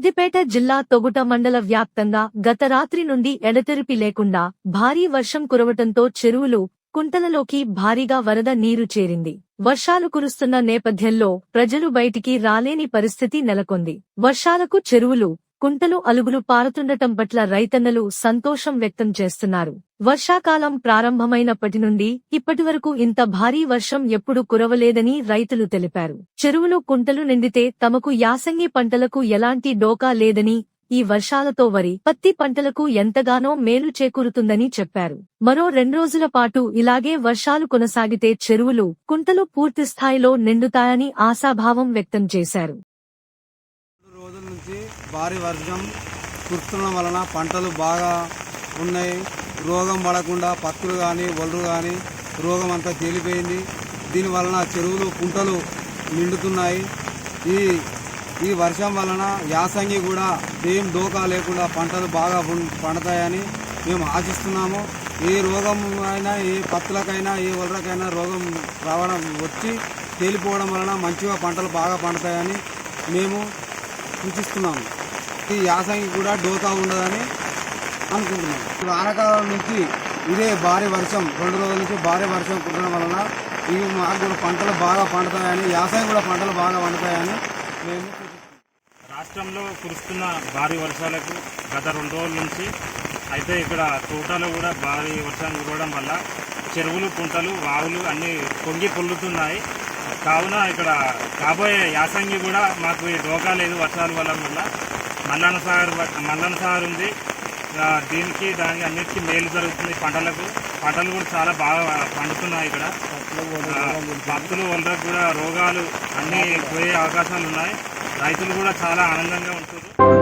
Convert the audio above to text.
సిద్దిపేట జిల్లా తొగుట మండల వ్యాప్తంగా గత రాత్రి నుండి ఎడతెరిపి లేకుండా భారీ వర్షం కురవటంతో చెరువులు, కుంటలలోకి భారీగా వరద నీరు చేరింది. వర్షాలు కురుస్తున్న నేపథ్యంలో ప్రజలు బయటికి రాలేని పరిస్థితి నెలకొంది. వర్షాలకు చెరువులు, కుంటలు అలుగులు పారుతుండటం పట్ల రైతన్నలు సంతోషం వ్యక్తం చేస్తున్నారు. వర్షాకాలం ప్రారంభమైనప్పటి నుండి ఇప్పటివరకు ఇంత భారీ వర్షం ఎప్పుడూ కురవలేదని రైతులు తెలిపారు. చెరువులు, కుంటలు నిండితే తమకు యాసంగి పంటలకు ఎలాంటి డోకా లేదని, ఈ వర్షాలతో వరి, పత్తి పంటలకు ఎంతగానో మేలు చేకూరుతుందని చెప్పారు. మరో 2 రోజుల పాటు ఇలాగే వర్షాలు కొనసాగితే చెరువులు, కుంటలు పూర్తిస్థాయిలో నిండుతాయని ఆశాభావం వ్యక్తం చేశారు. రోజుల నుంచి భారీ వర్షం కురుస్తుండడం వలన పంటలు బాగా ఉన్నాయి. రోగం పడకుండా పత్తులు కానీ ఒళ్ళు కానీ రోగం అంతా తేలిపోయింది. దీనివలన చెరువులు, కుంటలు నిండుతున్నాయి. ఈ వర్షం వలన యాసంగి కూడా ఏం డోకా లేకుండా పంటలు బాగా పండుతాయని మేము ఆశిస్తున్నాము. ఏ రోగం అయినా, ఏ పత్తులకైనా, ఏ ఒళ్ళకైనా రోగం రావడం వచ్చి తేలిపోవడం వలన మంచిగా పంటలు బాగా పండుతాయని మేము సూచిస్తున్నాము. ఈ యాసంగి కూడా డోకా ఉండదని అనుకుంటున్నాం. వానాకాలం నుంచి ఇదే భారీ వర్షం 2 రోజుల నుంచి భారీ వర్షం కుట్టడం వలన ఇవి మాకు కూడా పంటలు బాగా పండుతాయని, యాసంగి కూడా పంటలు బాగా పండుతాయని మేము రాష్ట్రంలో కురుస్తున్న భారీ వర్షాలకు గత 2 రోజుల నుంచి అయితే ఇక్కడ తోటలో కూడా భారీ వర్షం కురవడం వల్ల చెరువులు, కుంటలు, వాగులు అన్నీ పొంగి పొల్లుతున్నాయి. కావున ఇక్కడ కాబోయే యాసంగి కూడా మాకు డోకా లేదు వర్షాల వల్ల. మల్లన్న సాగర్ ఉంది. దానికి అన్నిటికీ మేలు జరుగుతుంది. పంటలు కూడా చాలా బాగా పండుతున్నాయి. ఇక్కడ పత్తులు ఒళ్ళకు కూడా రోగాలు అన్నీ పోయే అవకాశాలు ఉన్నాయి. రైతులు కూడా చాలా ఆనందంగా ఉంటున్నారు.